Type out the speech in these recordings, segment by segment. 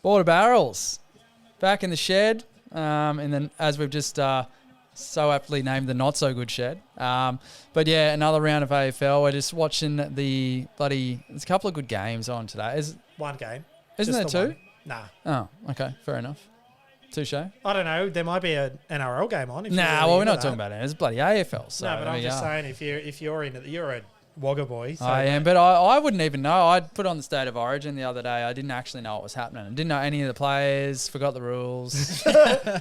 Border Barrels, back in the shed, and then as we've just so aptly named the not so good shed. But yeah, another round of AFL. We're just watching the bloody. There's a couple of good games on today. One game. Isn't there two? One. Nah. Oh, okay, fair enough. Touche. I don't know. There might be an NRL game on. We're not talking about it. It's bloody AFL. So no, but I'm just saying, if you're in it, you're a Wagga boy. So I am, but I wouldn't even know. I'd put on the State of Origin the other day. I didn't actually know what was happening. I didn't know any of the players. Forgot the rules.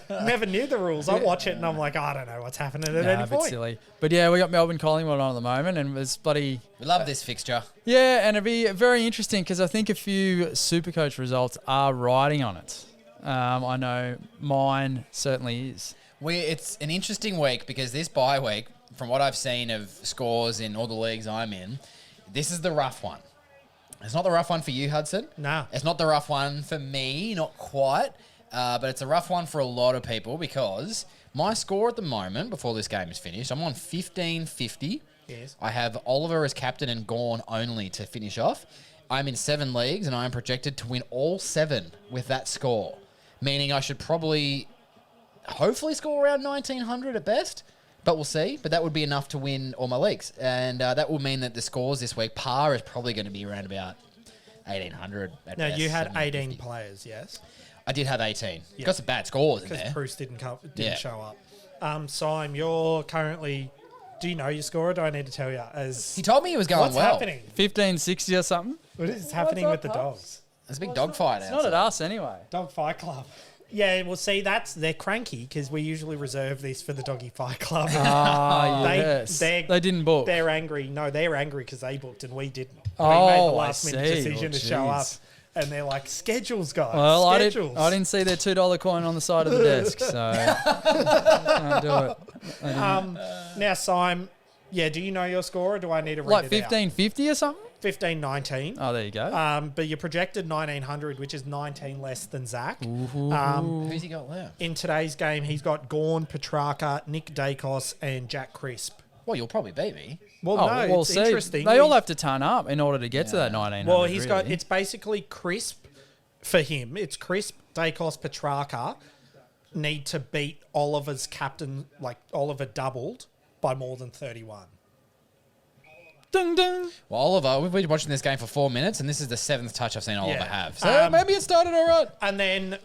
Never knew the rules. I watch it and I'm like, I don't know what's happening at any a bit point. Silly. But yeah, we got Melbourne Collingwood on at the moment, and it's bloody. We love this fixture. Yeah, and it'd be very interesting because I think a few SuperCoach results are riding on it. I know mine certainly is. It's an interesting week because this bye week, from what I've seen of scores in all the leagues I'm in, this is the rough one. It's not the rough one for you, Hudson. No. It's not the rough one for me, not quite. But it's a rough one for a lot of people because my score at the moment, before this game is finished, I'm on 1550. Yes. I have Oliver as captain and Gawn only to finish off. I'm in 7 leagues and I am projected to win all 7 with that score, meaning I should probably, hopefully score around 1900 at best. But we'll see. But that would be enough to win all my leagues. And that will mean that the scores this week, par is probably going to be around about 1,800 at Now, best, you had 1750. 18 players, yes? I did have 18. Yeah. Got some bad scores in Because there. Bruce didn't Yeah. show up. Syme, you're currently... Do you know your score or do I need to tell you? He told me he was going What's well. happening? 1560 or something. What is happening with the dogs? There's a big dog fight It's outside. not at us anyway. Dog Fight Club. Yeah, well, see, they're cranky because we usually reserve this for the Doggy Fight Club. Yes. They didn't book. They're angry. No, they're angry because they booked and we didn't. We Oh, made the I last minute see. decision to show up. And they're like, schedules, guys. Well, I schedules. didn't see their $2 coin on the side of the desk, so can't do it. Now, Syme, yeah, do you know your score or do I need to read Like it out? 1550 or something? 1519. Oh, there you go. But you're projected 1900, which is 19 less than Zach. Who's he got left? In today's game, he's got Gawn, Petrarca, Nick Dacos, and Jack Crisp. Well, you'll probably beat me. Well, Oh, no, we'll it's see. interesting. They all have to turn up in order to get to that 1900. Well, he's got, really. it's basically Crisp for him. It's Crisp, Dacos, Petrarca need to beat Oliver's captain, like Oliver doubled by more than 31. Ding, ding. Well, Oliver, we've been watching this game for 4 minutes, and this is the 7th touch I've seen Oliver Yeah. have. So maybe it started all right. And then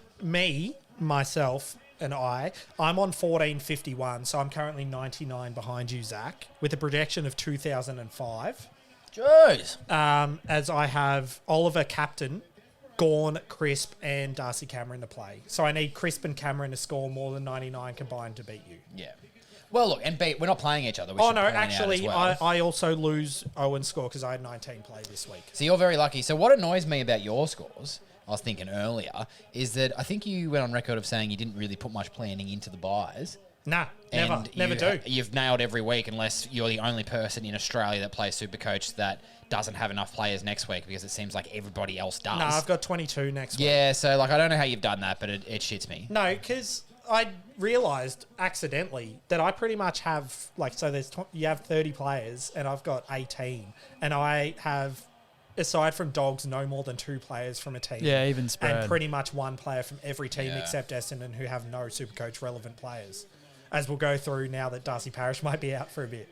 myself, and I'm on 1451, so I'm currently 99 behind you, Zach, with a projection of 2005. Jeez. As I have Oliver captain, Gawn, Crisp, and Darcy Cameron to play. So I need Crisp and Cameron to score more than 99 combined to beat you. Yeah. Well, look, and we're not playing each other. We Oh, should no, point out actually, as well. I also lose Owen's score because I had 19 play this week. So you're very lucky. So what annoys me about your scores, I was thinking earlier, is that I think you went on record of saying you didn't really put much planning into the buys. Nah, never And do. You've nailed every week unless you're the only person in Australia that plays Supercoach that doesn't have enough players next week because it seems like everybody else does. No, I've got 22 next week. Yeah, so like I don't know how you've done that, but it shits me. No, because I realised accidentally that I pretty much have, like, so you have 30 players and I've got 18. And I have, aside from dogs, no more than 2 players from a team. Yeah, even spread. And pretty much 1 player from every team Yeah. except Essendon, who have no Supercoach relevant players. As we'll go through now that Darcy Parish might be out for a bit.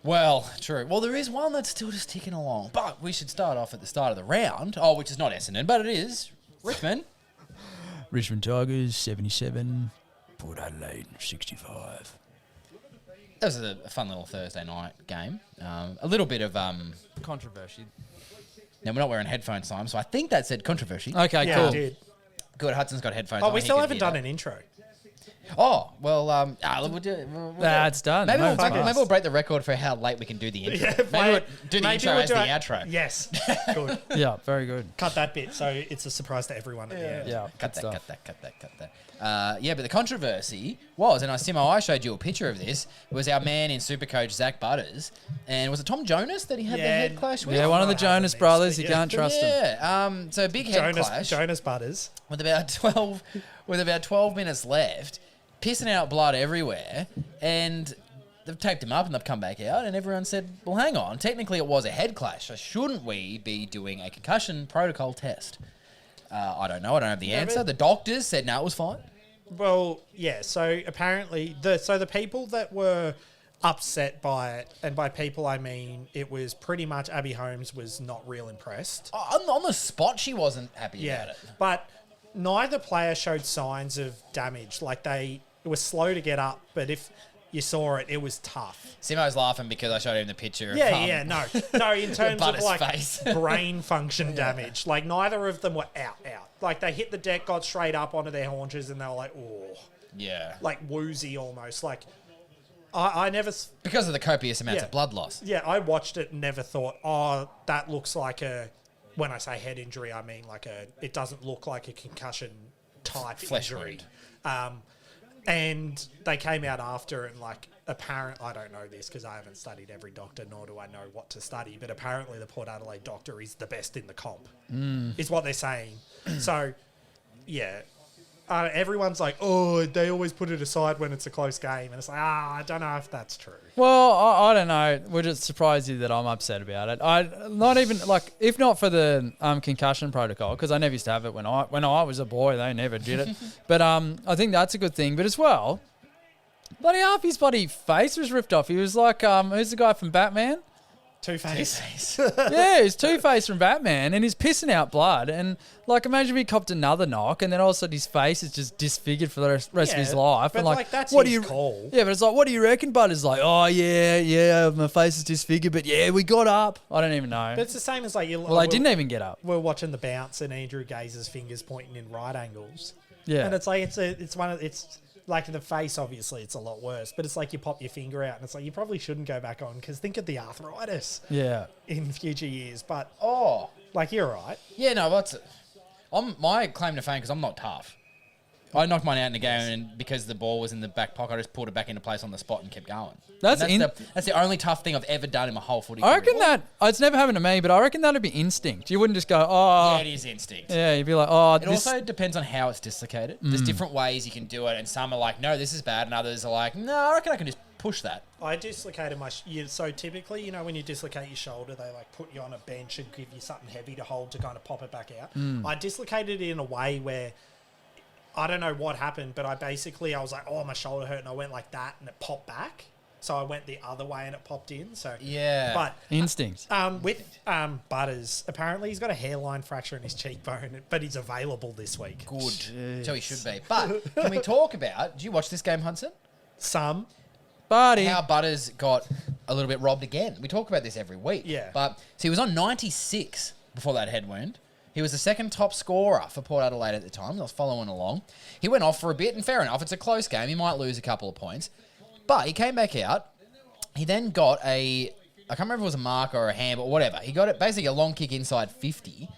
Well, true. Well, there is one that's still just ticking along. But we should start off at the start of the round. Oh, which is not Essendon, but it is Richmond. Richmond Tigers, 77. Port Adelaide, 65. That was a fun little Thursday night game. A little bit of... Controversy. Now, we're not wearing headphones, Simon, so I think that said controversy. Okay, Yeah, cool. I did. Good, Hudson's got headphones Oh, on. we He still can haven't hear done that. an intro. Oh, well, we'll do it. It's done. Maybe Moves fast. we'll break the record for how late we can do the intro. Yeah, maybe we'll do the maybe intro we'll as do the it- outro. Yes. Good. Yeah, very good. Cut that bit so it's a surprise to everyone at the end. Yeah, Cut good that, stuff. cut that. Yeah, but the controversy was, and Simmo, I showed you a picture of this, was our man in Supercoach, Zach Butters. And was it Tom Jonas that he had the head clash with? Yeah, one of the Not having Jonas this, brothers. but You yeah. can't trust him. Yeah, so big head clash Jonas Butters. with about 12 minutes left, pissing out blood everywhere, and they've taped him up and they've come back out, and everyone said, well, hang on, technically it was a head clash, so shouldn't we be doing a concussion protocol test? I don't know. I don't have the answer. The doctors said no, it was fine. Well, yeah. So apparently, the people that were upset by it, and by people I mean it was pretty much Abby Holmes was not real impressed. On the spot, she wasn't happy about it. But neither player showed signs of damage. Like it was slow to get up, but if you saw it, it was tough. Simo's laughing because I showed him the picture. No, in terms of Butters' like face. brain function damage, like neither of them were out. Like they hit the deck, got straight up onto their haunches, and they were like, oh, Yeah. like woozy almost. Like I never. Because of the copious amounts Yeah. of blood loss. Yeah, I watched it and never thought, oh, that looks like a. When I say head injury, I mean like it doesn't look like a concussion type Flesh injury. wound. And they came out after and like I don't know this because I haven't studied every doctor, nor do I know what to study, but apparently the Port Adelaide doctor is the best in the comp, is what they're saying. So, yeah. Everyone's like, oh, they always put it aside when it's a close game. And it's like, I don't know if that's true. Well, I don't know. Would it surprise you that I'm upset about it? Not even like, if not for the concussion protocol, because I never used to have it when I was a boy. They never did it. But I think that's a good thing. But as well, bloody half his bloody face was ripped off. He was like, who's the guy from Batman? Two-Face. Yeah, he's Two-Face from Batman, and he's pissing out blood. And like, imagine if he copped another knock, and then all of a sudden his face is just disfigured for the rest of his life. But and like that's what his do you call. Yeah, but it's like, what do you reckon? Butter's like, oh yeah, my face is disfigured, but yeah, we got up. I don't even know. But it's the same as like Well, they didn't even get up. We're watching the bounce and Andrew Gaze's fingers pointing in right angles. Yeah, And it's like it's like the face, obviously, it's a lot worse. But it's like you pop your finger out, and it's like you probably shouldn't go back on because think of the arthritis yeah. in future years. But Oh. like you're right. Yeah, no, I'm my claim to fame because I'm not tough. I knocked mine out in the game, and because the ball was in the back pocket, I just pulled it back into place on the spot and kept going. That's the only tough thing I've ever done in my whole footy I career. reckon it's never happened to me, but I reckon that'd be instinct. You wouldn't just go, oh, Yeah, it is instinct. yeah. You'd be like, oh, It also depends on how it's dislocated. There's different ways you can do it, and some are like, no, this is bad, and others are like, no, I reckon I can just push that. I dislocated my. So typically, when you dislocate your shoulder, they like put you on a bench and give you something heavy to hold to kind of pop it back out. I dislocated it in a way where I don't know what happened, but I was like, oh, my shoulder hurt, and I went like that, and it popped back. So I went the other way, and it popped in. So Yeah. but instinct. with Butters, apparently he's got a hairline fracture in his cheekbone, but he's available this week. Good. So he should be. But can we talk about, did you watch this game, Hudson? Some. Buddy. How Butters got a little bit robbed again. We talk about this every week. Yeah. But so he was on 96 before that head wound. He was the second top scorer for Port Adelaide at the time. I was following along. He went off for a bit, and fair enough, it's a close game. He might lose a couple of points. But he came back out. He then got I can't remember if it was a mark or a hand, but whatever. He got it basically a long kick inside 50,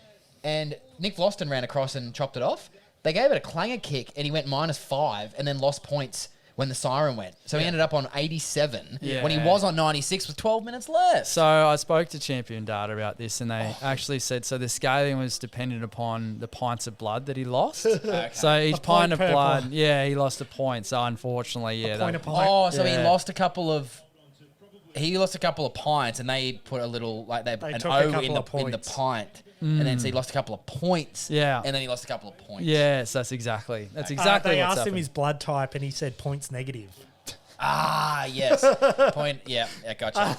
and Nick Vlosten ran across and chopped it off. They gave it a clanger kick, and he went -5 and then lost points when the siren went. So he ended up on 87 when he was on 96 with 12 minutes left. So I spoke to Champion Data about this, and they actually said so the scaling was dependent upon the pints of blood that he lost. Okay. So each A pint point of per blood, point. he lost a point. So unfortunately, Point a pint. Oh, so he Yeah. lost a couple of... He lost a couple of pints, and they put a little an took a O in couple the of points. pint, and then so he lost a couple of points. Yeah. and then he lost a couple of points. Yes, that's exactly They what's asked him happened. his blood type, and he said points negative. Ah, yes. Point. Yeah, gotcha.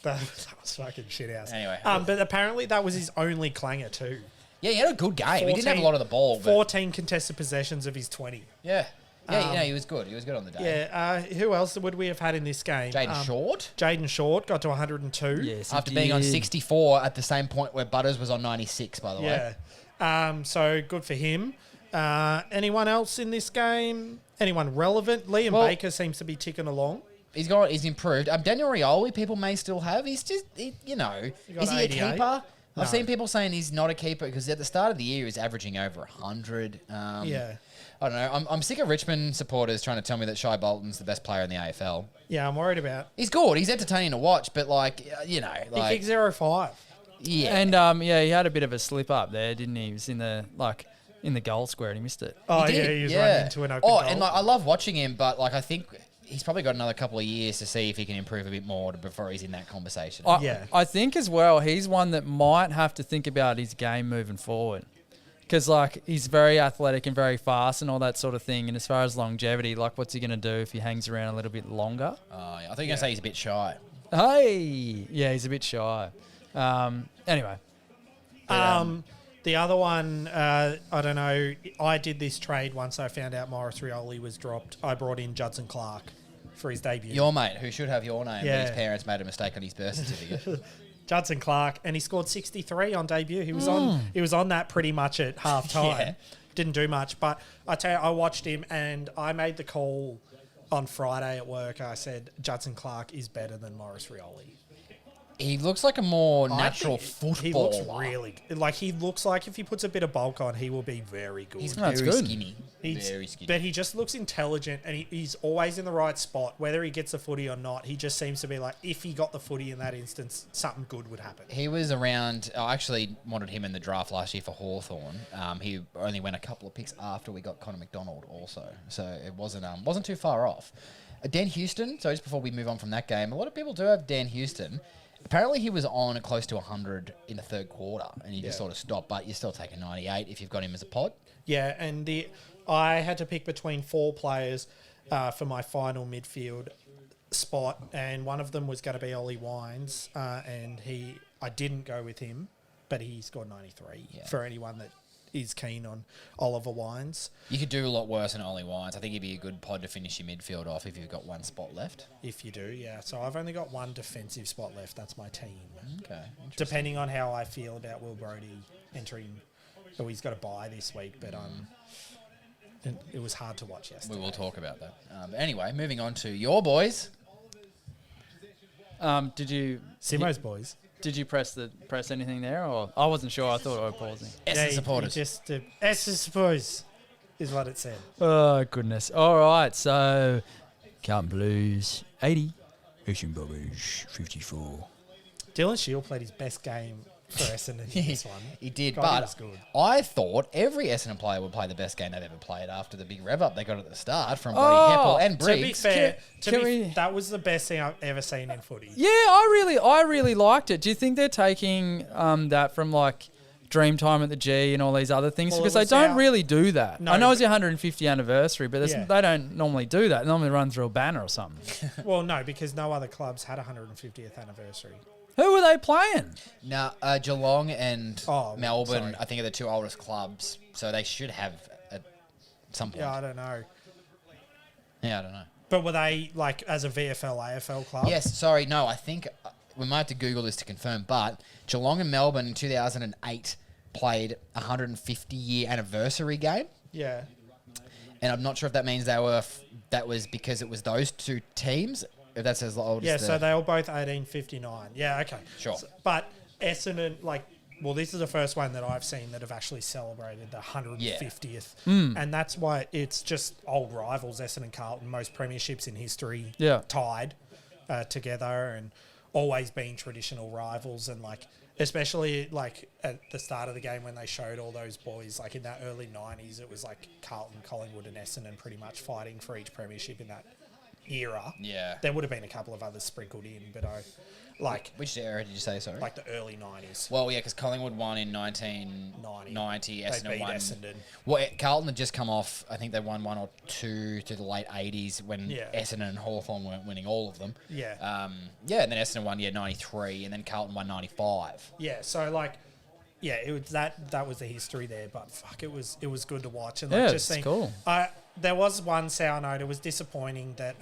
That was fucking shit house. Anyway. But apparently that was his only clanger too. Yeah, he had a good game. He didn't have a 14 lot of the ball, but 14 contested possessions of his 20. yeah, he was good. He was good on the day. Yeah. Who else would we have had in this game? Jaden Short, Jaden Short got to 102. Yes, he after being on did. 64 at the same point where Butters was on 96, by the way. Yeah. So good for him. Anyone else in this game? Anyone relevant? Liam Well- Baker seems to be ticking along. He's improved. Daniel Rioli, people may still have. He's just, is he a 88? keeper? No. I've seen people saying he's not a keeper because at the start of the year he was averaging over 100. Yeah. I don't know. I'm sick of Richmond supporters trying to tell me that Shai Bolton's the best player in the AFL. Yeah, I'm worried about. He's good. He's entertaining to watch, but He kicked 0-5. yeah. And he had a bit of a slip up there, didn't he? He was in the goal square and he missed it. Oh, He yeah, did, he was running into an open goal. And I love watching him, but I think he's probably got another couple of years to see if he can improve a bit more before he's in that conversation. Yeah. I think as well, he's one that might have to think about his game moving forward. Because, like, he's very athletic and very fast and all that sort of thing. And as far as longevity, like, what's he going to do if he hangs around a little bit longer? I think you're going to say he's a bit shy. Hey! Yeah, he's a bit shy. Anyway. The other one, I don't know. I did this trade once I found out Maurice Rioli was dropped. I brought in Judson Clark for his debut. Your mate, who should have your name, Yeah. but his parents made a mistake on his birth certificate. Judson Clark, and he scored 63 on debut. He was on that pretty much at half time. Yeah. Didn't do much, but I tell you, I watched him and I made the call on Friday at work. I said Judson Clark is better than Maurice Rioli. He looks like a more I natural think footballer. He looks really like he looks like if he puts a bit of bulk on, he will be very good. He's That's very good. skinny. He's- Very skinny. But he just looks intelligent and he's always in the right spot. Whether he gets the footy or not, he just seems to be like, if he got the footy in that instance, something good would happen. He was around. I actually wanted him in the draft last year for Hawthorn. He only went a couple of picks after we got Connor McDonald, also, so it wasn't too far off. Dan Houston. So just before we move on from that game, a lot of people do have Dan Houston. Apparently, he was on close to 100 in the third quarter, and he just sort of stopped. But you're still taking 98 if you've got him as a pod. Yeah, and I had to pick between 4 players for my final midfield spot, and one of them was going to be Ollie Wines, and I didn't go with him, but he scored 93 for anyone that is keen on Oliver Wines. You could do a lot worse than Ollie Wines. I think he'd be a good pod to finish your midfield off if you've got one spot left. If you do, yeah. So I've only got one defensive spot left. That's my team. Okay. Depending on how I feel about Will Brodie entering, he's got a bye this week, but it was hard to watch yesterday. We will talk about that. Anyway, moving on to your boys. Did you Simmo's boys. did you press anything there, or I wasn't sure? I thought I was pausing. Essendon supporters. Just Essendon supporters is what it said. Oh goodness! All right, so Carlton Blues 80, Essendon Bombers 54. Dylan Shield played his best game for Essendon in this one. He did, God, but he was good. I thought every Essendon player would play the best game they've ever played after the big rev up they got at the start from Buddy Heppel and To be Briggs. fair, Can we- that was the best thing I've ever seen in footy. Yeah, I really liked it. Do you think they're taking that from like Dreamtime at the G and all these other things? Well, Because it they was don't our- really do that. No, I know but- it's your 150th anniversary, but Yeah. they don't normally do that. They normally run through a banner or something. Well, no, because no other clubs had a 150th anniversary. Who were they playing? Now, Geelong and Oh, Melbourne, sorry. I think, are the two oldest clubs, so they should have at some point. Yeah, I don't know. Yeah, I don't know. But were they like as a VFL, AFL club? Yes, sorry, no, I think we might have to Google this to confirm, but Geelong and Melbourne in 2008 played a 150-year anniversary game, Yeah. and I'm not sure if that means that was because it was those two teams, if that's as old Yeah, as so they were both 1859. Yeah, okay. Sure. But Essendon, this is the first one that I've seen that have actually celebrated the 150th. And that's why it's just old rivals, Essendon and Carlton, most premierships in history tied together and always been traditional rivals. And especially at the start of the game when they showed all those boys, in that early 90s, it was Carlton, Collingwood and Essendon pretty much fighting for each premiership in that era. Yeah. There would have been a couple of others sprinkled in, but Which era did you say, sorry? the early 90s. Well, yeah, because Collingwood won in 1990. They Essendon beat won. Essendon. Well, Carlton had just come off, I think they won one or two to the late 80s when Essendon and Hawthorn weren't winning all of them. Yeah. And then Essendon won, 93, and then Carlton won 95. Yeah, so it was that was the history there, but fuck, it was good to watch. And Yeah, just it's seeing, cool. there was one sour note. It was disappointing that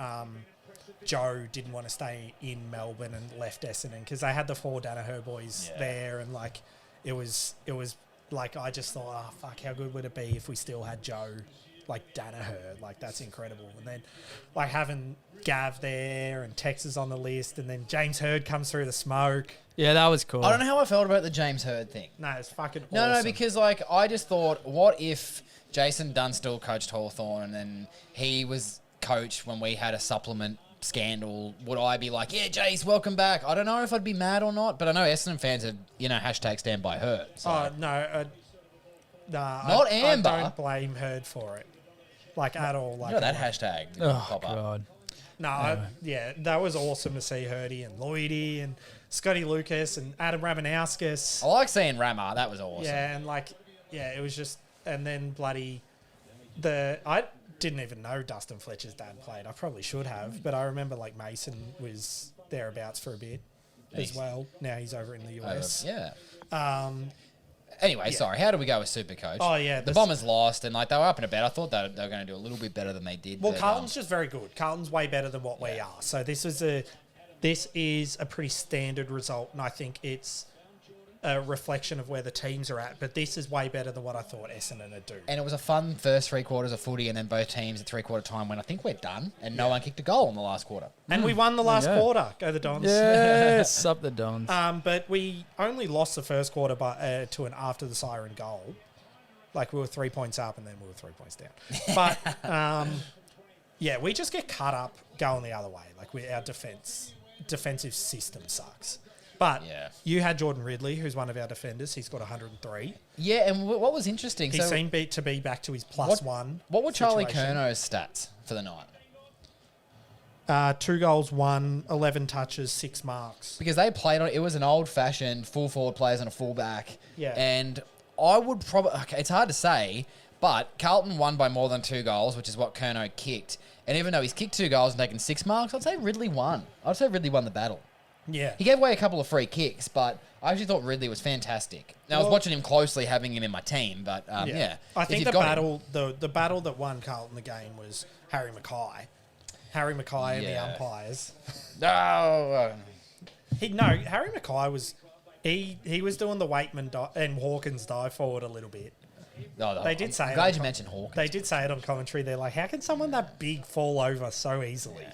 Joe didn't want to stay in Melbourne and left Essendon because they had the 4 Danaher boys there, and it was I just thought, oh fuck, how good would it be if we still had Joe Danaher? That's incredible. And then having Gav there and Texas on the list, and then James Hird comes through the smoke. Yeah, that was cool. I don't know how I felt about the James Hird thing. No, it's fucking No, awesome. because I just thought, what if Jason Dunstall coached Hawthorn and then he was coach when we had a supplement scandal? Would I be like, yeah, Jace, welcome back? I don't know if I'd be mad or not, but I know Essendon fans are, hashtag stand by Hird. So. No, Not Amber. I don't blame Hird for it, at all. that hashtag Oh pop up. god. No, that was awesome to see Hirdy and Lloydie and Scotty Lucas and Adam Ramanauskas. I like seeing Rama. That was awesome. Yeah, and Yeah, it was just, and then I didn't even know Dustin Fletcher's dad played. I probably should have, but I remember like Mason was thereabouts for a bit as well. Now he's over in the US. Anyway, sorry. How do we go with SuperCoach? Oh, yeah. The Bombers lost, and like they were up and about. I thought they were going to do a little bit better than they did. Well, but, Carlton's just very good. Carlton's way better than what we are. So this is a pretty standard result, and I think it's a reflection of where the teams are at. But this is way better than what I thought Essendon would do. And it was a fun first 3 quarters of footy, and then both teams at 3/4 time when I think we're done, and no one kicked a goal in the last quarter. And we won the last quarter. Go the Dons. Yes, up the Dons. But we only lost the first quarter to an after the siren goal. Like we were 3 points up and then we were 3 points down. But we just get cut up going the other way. Like our defensive system sucks. But you had Jordan Ridley, who's one of our defenders. He's got 103. Yeah, and what was interesting... He seemed to be back to his +1. What were Charlie Curno's stats for the night? 2 goals, 11 touches, 6 marks. Because they played on... It was an old-fashioned full forward players and a fullback. Yeah. And I would probably... Okay, it's hard to say, but Carlton won by more than 2 goals, which is what Curnow kicked. And even though he's kicked 2 goals and taken 6 marks, I'd say Ridley won. I'd say Ridley won the battle. Yeah. He gave away a couple of free kicks, but I actually thought Ridley was fantastic. Now, I was watching him closely, having him in my team, but yeah. I think the battle that won Carlton the game was Harry Mackay. Harry Mackay and the umpires. No. Harry Mackay was... He was doing the Waitman and Hawkins dive forward a little bit. No, They did say I'm it glad on you mentioned Hawkins. They did say it on commentary. They're like, how can someone that big fall over so easily?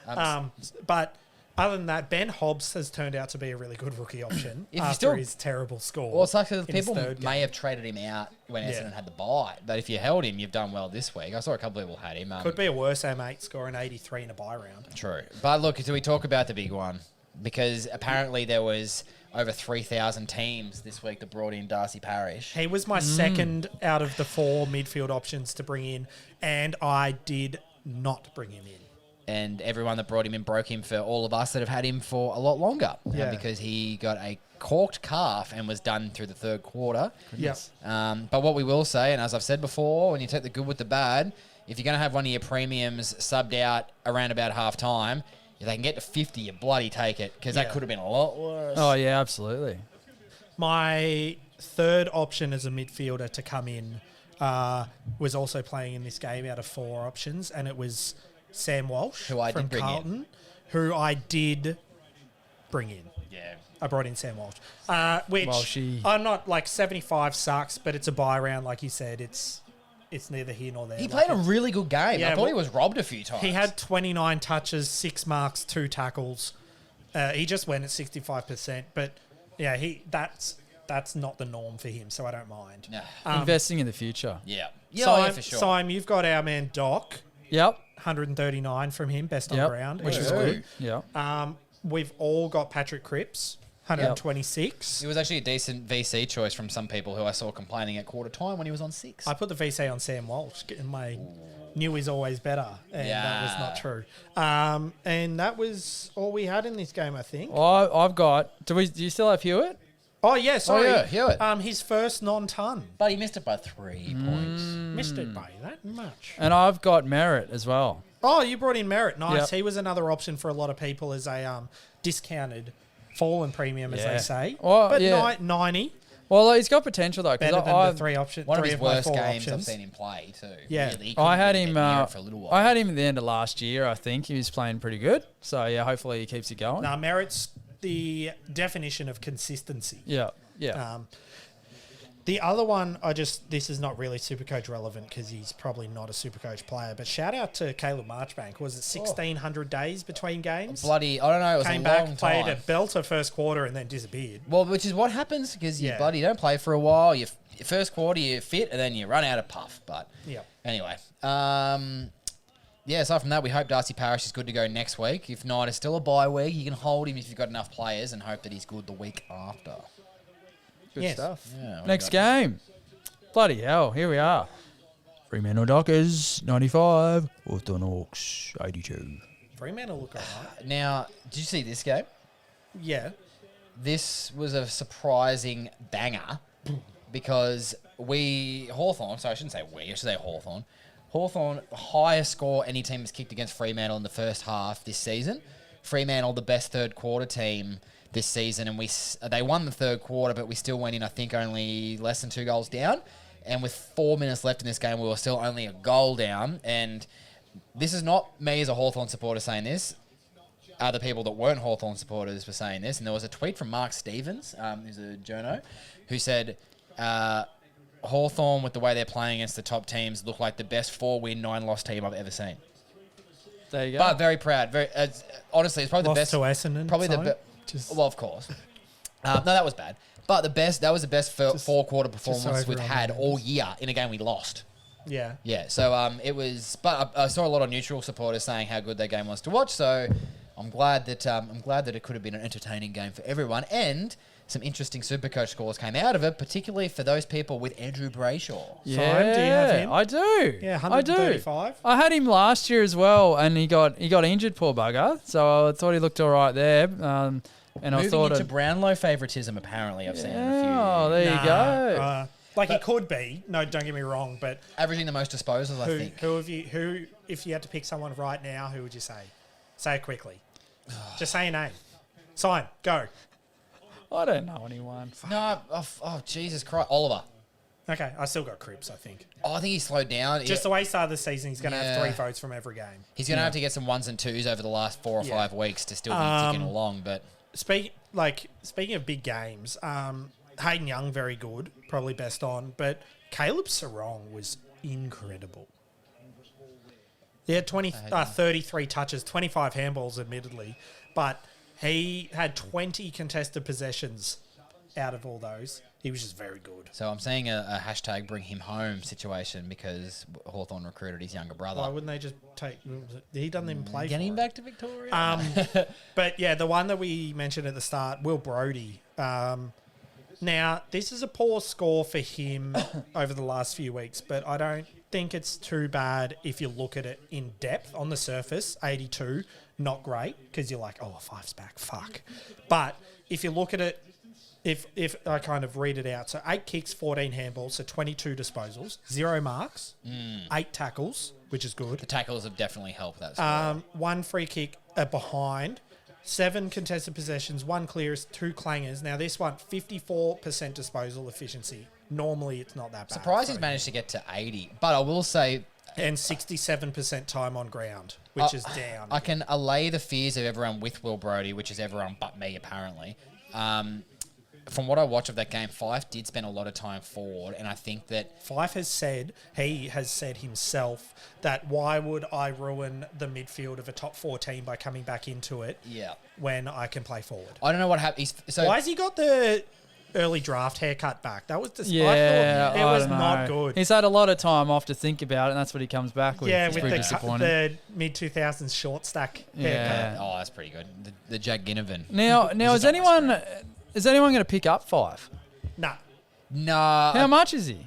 Yeah. But other than that, Ben Hobbs has turned out to be a really good rookie option after his terrible score. Well, it's like people may may have traded him out when Essendon had the bye, but if you held him, you've done well this week. I saw a couple of people had him. Could be a worse mate scoring 83 in a bye round. True. But look, do we talk about the big one? Because apparently there was over 3,000 teams this week that brought in Darcy Parish. He was my second out of the 4 midfield options to bring in, and I did not bring him in. And everyone that brought him in broke him for all of us that have had him for a lot longer. Yeah. Because he got a corked calf and was done through the 3rd quarter. Yes. But what we will say, and as I've said before, when you take the good with the bad, if you're going to have one of your premiums subbed out around about half time, if they can get to 50, you bloody take it, because that could have been a lot worse. Oh, yeah, absolutely. My third option as a midfielder to come in was also playing in this game out of 4 options, and it was Sam Walsh Who I did from bring Carlton, who I did bring in. Yeah. I brought in Sam Walsh, which Walshy. I'm not like 75 sucks, but it's a buy round, like you said. It's neither here nor there. He played a really good game. Yeah, I thought he was robbed a few times. He had 29 touches, 6 marks, 2 tackles. He just went at 65%, but yeah, that's not the norm for him, so I don't mind. Yeah. Investing in the future. Yeah. Simon, for sure. Simon, you've got our man Doc. Yep. 139 from him, best on Yep. ground, Which is Ooh. good. Yeah. We've all got Patrick Cripps, 126. It was actually a decent VC choice from some people who I saw complaining at quarter time when he was on 6. I put the VC on Sam Walsh, getting my knew is always better, and that was not true. And that was all we had in this game, I think. Well, I've got... Do you still have Hewitt? Oh, yeah, sorry. yeah, Hewitt. His first non-ton. But he missed it by 3 points. Missed it by that much. And I've got Merritt as well. Oh, you brought in Merritt. Nice. Yep. He was another option for a lot of people as a discounted fallen premium, as they say. Well, but yeah. 90, Well, he's got potential, though. better than I've, the 3 options. One of 3 his my worst 4 games options. I've seen him play too. Yeah. Really, he I had couldn't him. get near it for a little while. I had him at the end of last year. I think he was playing pretty good. So yeah, hopefully he keeps it going. Now, Merritt's the definition of consistency. Yeah. Yeah. The other one, this is not really SuperCoach relevant because he's probably not a SuperCoach player, but shout out to Caleb Marchbank. Was it 1,600 days between games? Bloody, I don't know. It was Came a back, long played time. a belter first quarter, and then disappeared. Well, which is what happens because you Yeah. bloody don't play for a while. You first quarter you're fit and then you run out of puff. But Yeah. anyway, aside from that, we hope Darcy Parish is good to go next week. If not, it's still a bye week. You can hold him if you've got enough players and hope that he's good the week after. Good Yes. stuff. Yeah, what Next we got? game. Bloody hell. Here we are. Fremantle Dockers, 95. Hawthorn Hawks, 82. Fremantle look all right. Now, did you see this game? Yeah. This was a surprising banger because Hawthorn, sorry, I shouldn't say we, I should say Hawthorn. Hawthorn, highest score any team has kicked against Fremantle in the first half this season. Fremantle, the best third quarter team this season, and they won the third quarter, but we still went in, I think, only less than 2 goals down. And with 4 minutes left in this game, we were still only a goal down. And this is not me as a Hawthorn supporter saying this. Other people that weren't Hawthorn supporters were saying this. And there was a tweet from Mark Stevens, who's a journo, who said, Hawthorn, with the way they're playing against the top teams, look like the best 4-win, 9-loss team I've ever seen. There you go. But very proud. Honestly, it's probably Lost the best. to Essendon. Probably well, of course. No, that was bad. But that was the best four-quarter performance we've had all year in a game we lost. Yeah. Yeah. So it was. But I saw a lot of neutral supporters saying how good that game was to watch. So I'm glad that it could have been an entertaining game for everyone, and some interesting SuperCoach scores came out of it, particularly for those people with Andrew Brayshaw. Yeah, Fine. Do you have him? I do. Yeah, I do. 135. I had him last year as well, and he got injured, poor bugger. So I thought he looked all right there. And Moving I thought into Brownlow favouritism, apparently I've seen in a few. Oh, there you go. Like he could be. No, don't get me wrong, but Averaging the most disposals, I think. who if you had to pick someone right now, who would you say? Say it quickly. Just say a name. Sign. Go. I don't know anyone. No, Jesus Christ, Oliver. Okay, I still got Cripps, I think. Oh, I think he slowed down. Just the way he started the season, he's going to have 3 votes from every game. He's going to have to get some 1s and 2s over the last 4 or 5 weeks to still be ticking along. But Speaking of big games, Hayden Young, very good, probably best on, but Caleb Sarong was incredible. He had 33 touches, 25 handballs, admittedly, but he had 20 contested possessions out of all those. He was just very good. So I'm seeing a hashtag bring him home situation because Hawthorn recruited his younger brother. Why wouldn't they just take... He doesn't even play Get for him it. back to Victoria. But yeah, the one that we mentioned at the start, Will Brodie. Now, this is a poor score for him over the last few weeks, but I don't think it's too bad if you look at it in depth. On the surface, 82, not great, because you're like, oh, a 5's back, fuck. But if you look at it, if I kind of read it out, so 8 kicks, 14 handballs, so 22 disposals, 0 marks, 8 tackles, which is good. The tackles have definitely helped that score. 1 free kick behind, 7 contested possessions, 1 clearance, 2 clangers. Now this one, 54% disposal efficiency. Normally it's not that bad. Surprised he's managed to get to 80. But I will say... And 67% time on ground, which is down. I can allay the fears of everyone with Will Brodie, which is everyone but me, apparently. From what I watched of that game, Fife did spend a lot of time forward, and I think that... Fife has said himself that why would I ruin the midfield of a top 4 team by coming back into it when I can play forward? I don't know what happened. Why has he got the early draft haircut back? That was I thought it was not good. He's had a lot of time off to think about it, and that's what he comes back with. Yeah, it's with pretty disappointing. the mid-2000s short stack haircut. Oh, that's pretty good. The Jack Ginnivan. Now is anyone going to pick up 5? Nah. Nah. How much is he?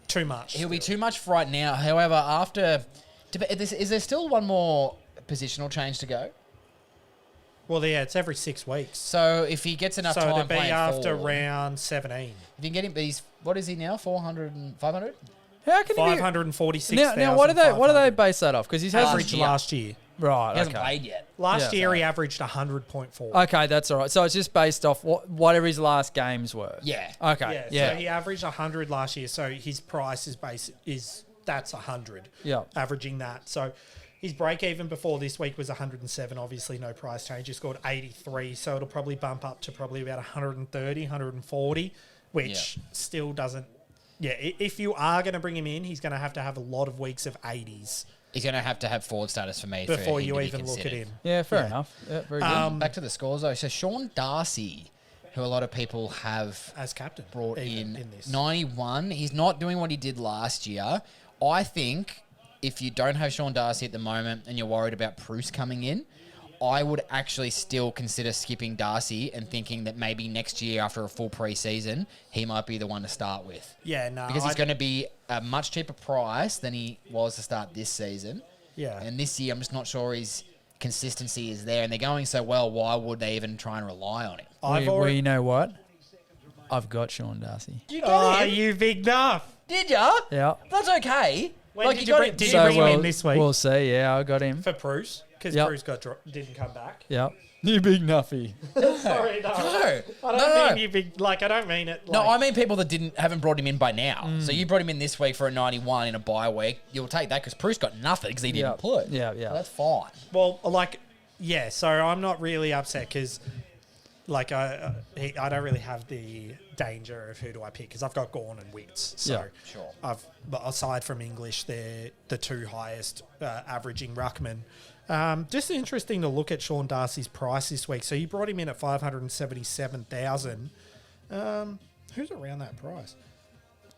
Too much. He'll be too much for right now. However, is there still one more positional change to go? Well, yeah, it's every 6 weeks. So if he gets enough so time it'll be playing after forward, round 17. if you can get him, what is he now? 500? How can he 546,000. Now what do they base that off? Because he's average last year. Right, He hasn't played yet. Last year he averaged 100.4. Okay, that's all right. So it's just based off whatever his last games were. Yeah. Okay. Yeah. So he averaged 100 last year. So his price is that's 100. Yeah. Averaging that. So his break even before this week was 107. Obviously, no price change. He scored 83. So it'll probably bump up to probably about 130, 140, which still doesn't. Yeah. If you are going to bring him in, he's going to have a lot of weeks of 80s. He's going to have forward status for me before for him you to be even look at considered. him. Yeah, fair enough. Yeah, very good. Back to the scores though. So Sean Darcy, who a lot of people have As captain. brought in in this. 91. He's not doing what he did last year. I think if you don't have Sean Darcy at the moment and you're worried about Bruce coming in, I would actually still consider skipping Darcy and thinking that maybe next year after a full pre-season, he might be the one to start with. Yeah, no. Because he's going to be a much cheaper price than he was to start this season. Yeah. And this year, I'm just not sure his consistency is there. And they're going so well, why would they even try and rely on him? Well, you know what? I've got Sean Darcy. You got him. You big nuff. Did ya? Yeah. That's okay. When Like, did you you got bring, it. did So you bring him in this week? We'll see. Yeah, I got him. For Bruce, because Yep. Bruce didn't come back. Yeah. You big nuffy. Sorry, no. No. I don't mean you big. Like, I don't mean it. No, Like, I mean people that haven't brought him in by now. So you brought him in this week for a 91 in a bye week. You'll take that because Bruce got nothing because he didn't Yeah. play. Yeah, So yeah. that's fine. well, like, yeah. So I'm not really upset because, like, I don't really have the danger of who do I pick because I've got Gawn and Wits. So Yeah. Sure. but aside from English, they're the two highest averaging ruckman. Just interesting to look at Sean Darcy's price this week. So you brought him in at 577,000. Who's around that price?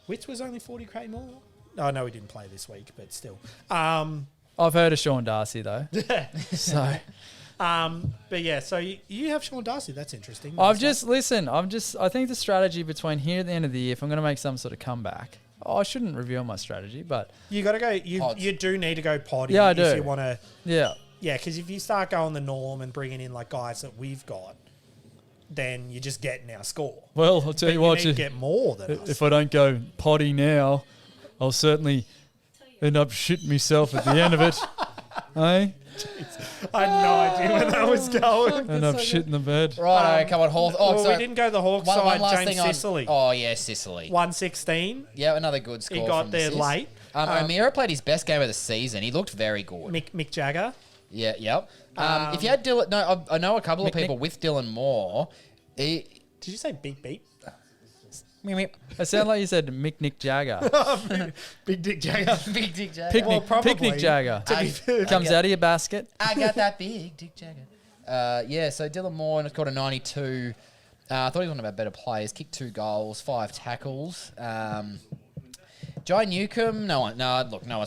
Wits was only 40k more. Oh no, he didn't play this week, but still. I've heard of Sean Darcy though. So But yeah, so you have Sean Darcy. That's interesting. I think the strategy between here at the end of the year, if I'm going to make some sort of comeback, I shouldn't reveal my strategy, but You got to go. Pods. You do need to go potty. Yeah, I if do. you want to. yeah. Yeah, because if you start going the norm and bringing in like guys that we've got, then you're just getting our score. Well, I'll tell But you you what, need to get more than us. if I don't go potty now, I'll certainly end up shitting myself at the end of it. Eh? I had no idea where that was going. End up shitting the bed. Right, come on, Hawthorn. Oh, Well, so we didn't go the Hawks one side. last James thing on. Sicily, Oh, yeah, Sicily. 116. Yeah, another good score. He got from there Sis. late. O'Meara played his best game of the season. He looked very good. Mick Jagger. Yeah, yep. If you had Dylan, no, I know a couple of Mick- people with Dylan Moore. Did you say Big Beat? It sounded like you said Mick Nick Jagger. Big Dick Jagger. Big Dick Jagger. Picnic, probably. picnic Jagger. Comes I out of your basket. got that big Dick Jagger. Yeah, so Dylan Moore and got a 92. I thought he was one of our better players. Kicked 2 goals, 5 tackles. Jai Newcomb, no one's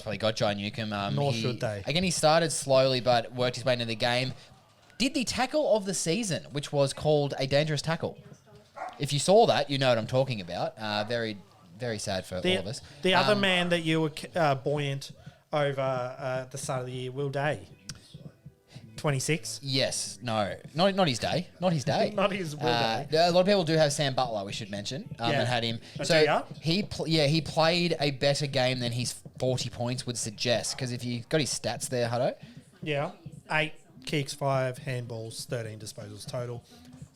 probably got Jai Newcomb. Nor should they. Again, he started slowly but worked his way into the game. Did the tackle of the season, which was called a dangerous tackle. If you saw that, you know what I'm talking about. Very, very sad for all of us. The other man that you were buoyant over the start of the year, Will Day. 26. Yes, no, not his day, not his day. Not his Will Day. A lot of people do have Sam Butler. We should mention Yeah. and had him. Oh, So do ya? he played a better game than his 40 points would suggest. Because if you got his stats there, Huddo. Yeah. 8 kicks, 5 handballs, 13 disposals total,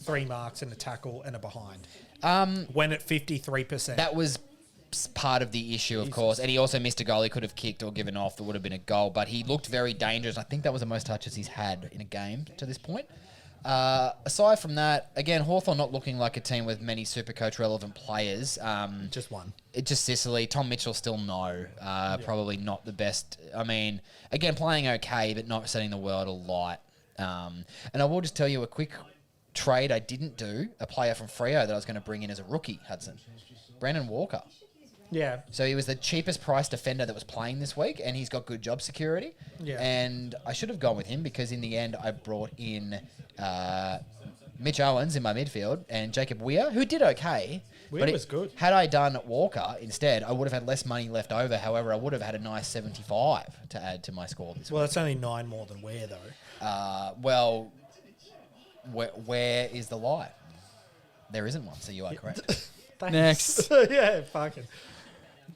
3 marks and a tackle and a behind. Went at 53%. That was part of the issue, of course. And he also missed a goal he could have kicked or given off that would have been a goal. But he looked very dangerous. I think that was the most touches he's had in a game to this point. Aside from that, again, Hawthorn not looking like a team with many Supercoach relevant players. just one. Just Sicily. Tom Mitchell still no. Probably not the best. I mean, again, playing okay, but not setting the world alight. And I will just tell you a quick trade I didn't do. A player from Freo that I was going to bring in as a rookie, Hudson. Brandon Walker. Yeah. So he was the cheapest price defender that was playing this week, and he's got good job security. Yeah. And I should have gone with him because in the end I brought in Mitch Owens in my midfield and Jacob Weir, who did okay. Weir was good. Had I done Walker instead, I would have had less money left over. However, I would have had a nice 75 to add to my score this Well, that's only 9 more than Ware, though. week. Where is the lie? There isn't one, so you are correct. Next. Yeah, fucking.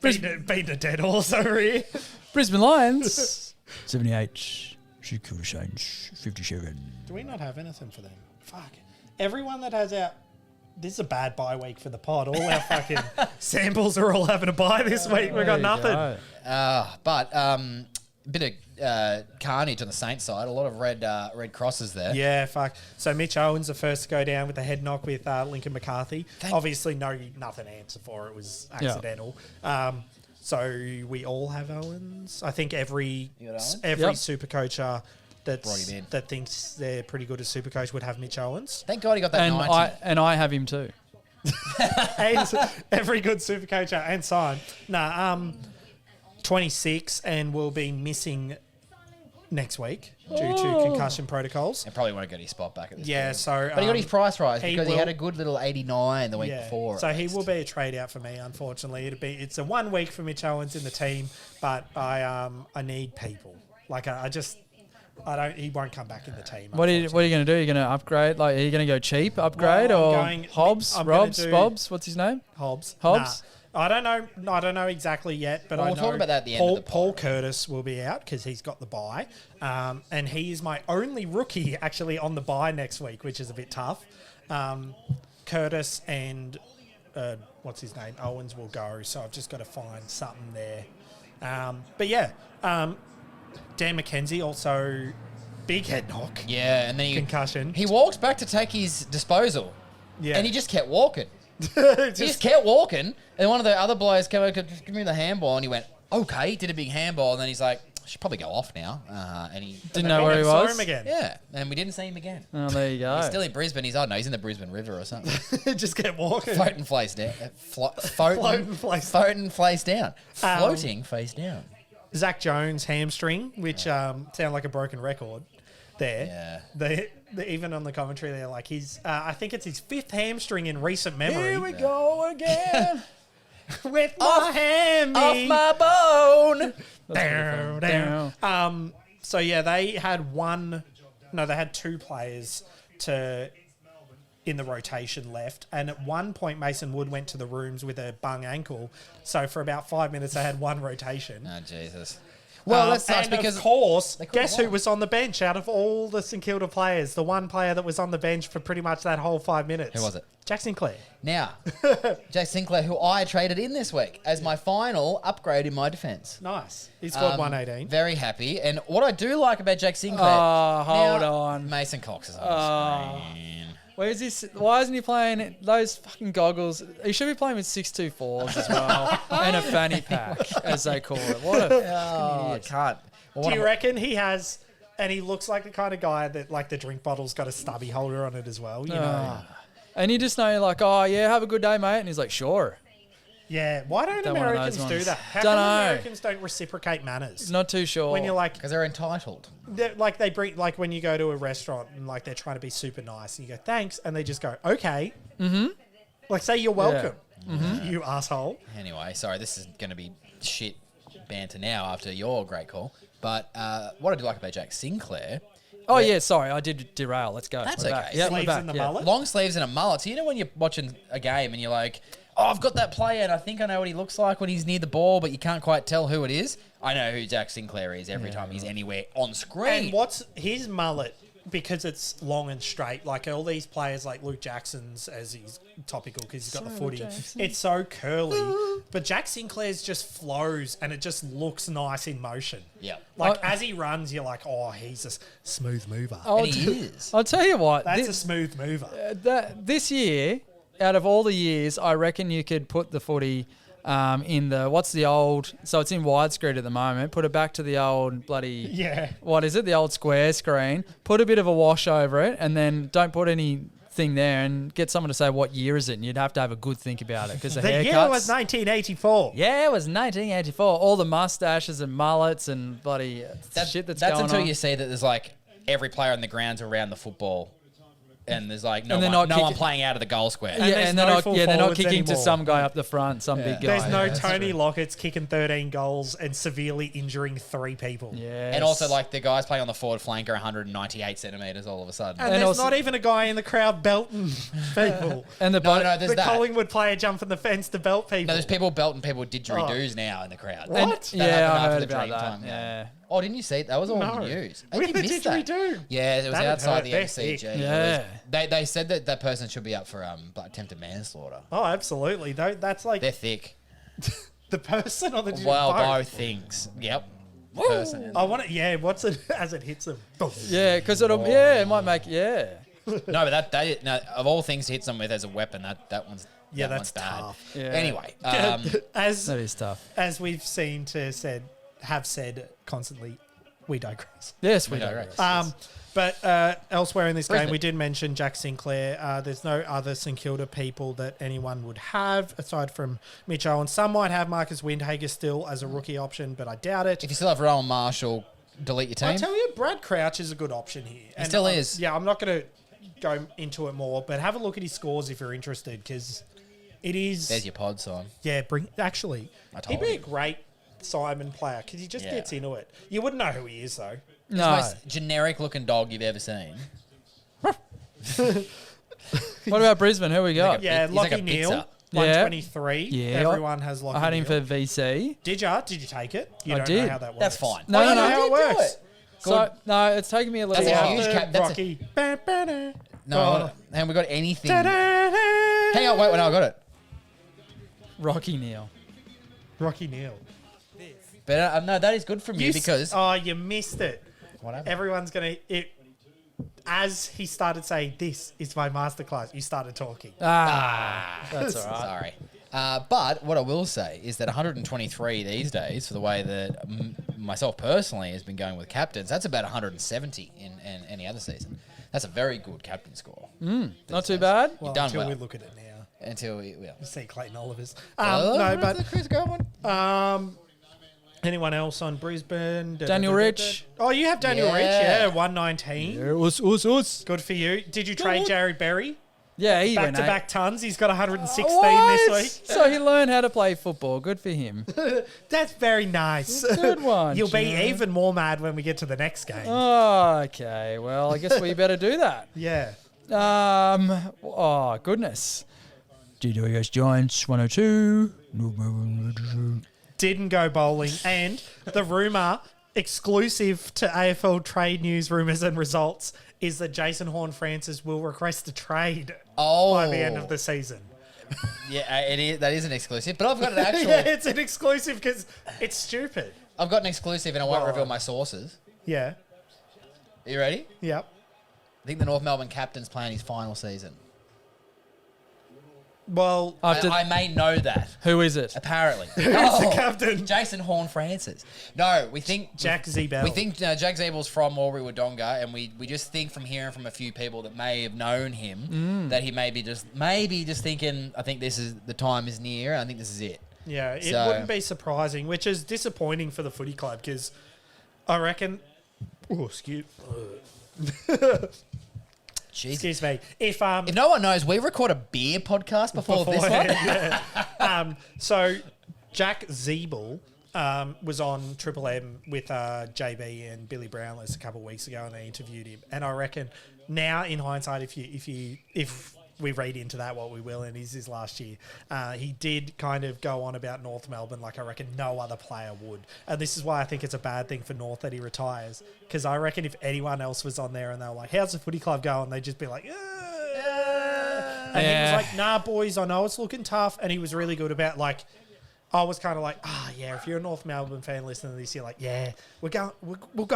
Beat a dead horse over here. Brisbane Lions. 78. Secure change. 57. Do we not have anything for them? Fuck. Everyone that has our... This is a bad bye week for the pod. All our fucking samples are all having a bye this week. We've got nothing. But bit of carnage on the Saints side. A lot of red crosses there. Yeah, fuck. So Mitch Owens the first to go down with a head knock with Lincoln McCarthy. Obviously, nothing to answer for. It was accidental. So we all have Owens. I think every super coacher that thinks they're pretty good at Supercoach would have Mitch Owens. Thank God he got that 90. And I have him too. And every good Supercoacher and sign. 26 and will be missing next week due to concussion protocols. And probably won't get his spot back at this Yeah, point. so... But he got his price rise because he will- had a good little 89 the week before. So he will be a trade out for me, unfortunately. It's a 1 week for Mitch Owens in the team, but I need people. Like he won't come back in the team. What are you going to do? Are you going to upgrade? Are you going to go cheap, upgrade, Well, or I'm going- Hobbs, I'm gonna Robs, do- Bobs? What's his name? Hobbs. Hobbs? Nah. I don't know exactly yet, but Well, I we'll know talk about that at the end of the pod. Paul Curtis will be out because he's got the bye, and he is my only rookie actually on the bye next week, which is a bit tough. Curtis and what's his name, Owens will go, so I've just got to find something there. But yeah, Dan McKenzie also big head knock, Yeah, and then concussion. he walks back to take his disposal, Yeah, and he just kept walking. He just kept walking, and one of the other blokes came over, give me the handball, and he went, okay, did a big handball, and then he's like, I should probably go off now. And he Didn't know where he saw was. him again. Yeah, and we didn't see him again. Oh, there you go. He's still in Brisbane. He's in the Brisbane River or something. Just kept walking. Floating face down. Floating face. Floating face down. Floating face down. Zach Jones hamstring, which sound like a broken record. There, they even on the commentary, they're like, I think it's his 5th hamstring in recent memory. Here we go again. With my hammy. Off my bone. Down, down. So yeah, they had they had 2 players in the rotation left, and at one point Mason Wood went to the rooms with a bung ankle. So for about 5 minutes, they had one rotation. Oh Jesus. Well, that sucks and because of course, could've guess who won. was on the bench out of all the St Kilda players? The one player that was on the bench for pretty much that whole 5 minutes. Who was it? Jack Sinclair. Now, Jack Sinclair, who I traded in this week as my final upgrade in my defence. Nice. He scored 118. Very happy. And what I do like about Jack Sinclair... Oh, hold now, on. Mason Cox is on the screen. Where's this? Why isn't he playing those fucking goggles? He should be playing with 624s as well, and a fanny pack, as they call it. What a fucking I idiot. can't. Well, Do you reckon he has... And he looks like the kind of guy that, like, the drink bottle's got a stubby holder on it as well, you know? And you just know, you're like, oh, yeah, have a good day, mate. And he's like, sure. Yeah. Why don't Don't one of Americans those do ones. that? How Dunno. come Americans don't reciprocate manners? Not too sure. When you're like... Because they're entitled. Like they bring, like when you go to a restaurant and like they're trying to be super nice and you go thanks and they just go okay. Mm-hmm. Like say you're welcome. Mm-hmm. You asshole. Anyway, sorry, this is going to be shit banter now after your great call. But what I do like about Jack Sinclair... Oh, yeah, sorry. I did derail. Let's go. That's We're okay. back. Yeah, we're Sleeves back. in the Yeah. mullet. Long sleeves and a mullet. So you know when you're watching a game and you're like, oh, I've got that player and I think I know what he looks like when he's near the ball, but you can't quite tell who it is. I know who Jack Sinclair is every time he's anywhere on screen. And what's his mullet? Because it's long and straight. Like all these players, like Luke Jackson's, as he's topical because he's got the footy. Jackson. It's so curly, but Jack Sinclair's just flows and it just looks nice in motion. Yeah. Like as he runs, you're like, oh, he's a smooth mover. And he is. I'll tell you what. That's a smooth mover. This year, out of all the years, I reckon you could put the footy in the, what's the old, so it's in widescreen at the moment, put it back to the old bloody, Yeah. what is it, the old square screen, put a bit of a wash over it, and then don't put anything there and get someone to say what year is it, and you'd have to have a good think about it, because the The haircuts. year was 1984. Yeah, it was 1984. All the mustaches and mullets and bloody shit that's going until on. you see that there's like every player on the ground's around the football. And there's like no And they're one not kicking- playing out of the goal square. Yeah, there's and no they're not, full they're not forwards kicking to anymore. some guy up the front, some big guy. There's no That's Tony true. Lockett's kicking 13 goals and severely injuring 3 people. Yes. And also like the guys playing on the forward flank are 198 centimetres all of a sudden. And, And there's also- not even a guy in the crowd belting people. And the no, there's The that. Collingwood player jumping the fence to belt people. No, there's people belting people with didgeridoos now in the crowd. What? And- That yeah, happened I after heard the about Dream that. Time, Yeah. Oh, didn't you see it? That was all in No. the news. Where you the missed didgeridoo? that. Yeah, it was That'd outside hurt. the They're MCG. thick. Yeah. They said that that person should be up for attempted manslaughter. Oh, absolutely. That's like They're thick. the person or the Well, both. both things. Yep. The person. I want it. Yeah, what's it as it hits them? Boom. Yeah, because it might make, yeah. No, but that of all things to hit someone with as a weapon, that one's Yeah, that that's one's bad. tough. Yeah. Anyway, as That is tough. as we've seen have said constantly, we digress. Yes, we We do. digress. But elsewhere in this Brisbane. game, we did mention Jack Sinclair. There's no other St Kilda people that anyone would have aside from Mitch Owen. Some might have Marcus Windhager still as a rookie option, but I doubt it. if you still have Rowan Marshall, delete your I team. tell you, Brad Crouch is a good option here. He still is. Yeah, I'm not going to go into it more, but have a look at his scores if you're interested, because it is. There's your pod, son. Yeah, actually, I told he'd be you. a great Simon player because he just Yeah. gets into it. You wouldn't know who he is though. He's No. the most generic looking dog you've ever seen. What about Brisbane? Who we got? Yeah, He's like Lachie a Neal. pizza. 123. Yeah. Everyone has I had him Lockie for Neal. VC. Did you? Did you take it? You I don't did. know how that works. That's fine. No, no, you no. know how it did do works. it. So, no, it's taken me a little That's a while. huge cap. That's Rocky. No, haven't we got anything? Hang Hang on, wait, no, I got it. Rocky Neal. Rocky Neal. But no, that is good from you because you missed it. what happened? Everyone's gonna as he started saying, "This is my masterclass," you started talking. That's all right. Sorry. But what I will say is that 123 these days, for the way that myself personally has been going with captains, that's about 170 in any other season. That's a very good captain score. Not too bad. Well, done until well. we look at it now. Until we, well. You see Clayton Oliver's. Oh, No, but Chris Gowan. anyone else on Brisbane? Daniel Rich. Oh, you have Daniel Rich, Yeah. 119. Us. Good for you. Did you trade Jared Berry? Yeah, he went Back-to-back tons. He's got 116 What? this week. So he learned how to play football. Good for him. That's very nice. Good one. You'll be Joe. even more mad when we get to the next game. Oh, okay. Well, I guess we better do that. Yeah. Oh, goodness. GWS Giants 102. Didn't go bowling. And the rumour, exclusive to AFL trade news, rumours and results, is that Jason Horne-Francis will request a trade by the end of the season. Yeah, it is. That is an exclusive. But I've got an actual. Yeah, it's an exclusive because it's stupid. I've got an exclusive, and I won't Well, reveal my sources. Yeah. Are you ready? Yep. I think the North Melbourne captain's playing his final season. Well, I may know that. Who is it? Apparently. who's the captain? Jason Horne-Francis. No, we think Jack Zebel. We think Jack Zabel's from Albury Wodonga, and we just think from hearing from a few people that may have known him that he may be just thinking, I think this is the time is near. I think this is it. Yeah, it So- wouldn't be surprising, which is disappointing for the footy club because I reckon. Oh, Jeez. excuse me. If If no one knows, we record a beer podcast before this one. yeah. So Jack Zebel was on Triple M with JB and Billy Brownless a couple of weeks ago, and they interviewed him. And I reckon now, in hindsight, if we read into that what we will, and is his last year, he did kind of go on about North Melbourne like I reckon no other player would. And this is why I think it's a bad thing for North that he retires, because I reckon if anyone else was on there and they were like, how's the footy club going, they'd just be like, and he was like, nah, boys, I know it's looking tough. And he was really good about like, I was kind of like, yeah, if you're a North Melbourne fan listening to this, you're like, yeah, we'll go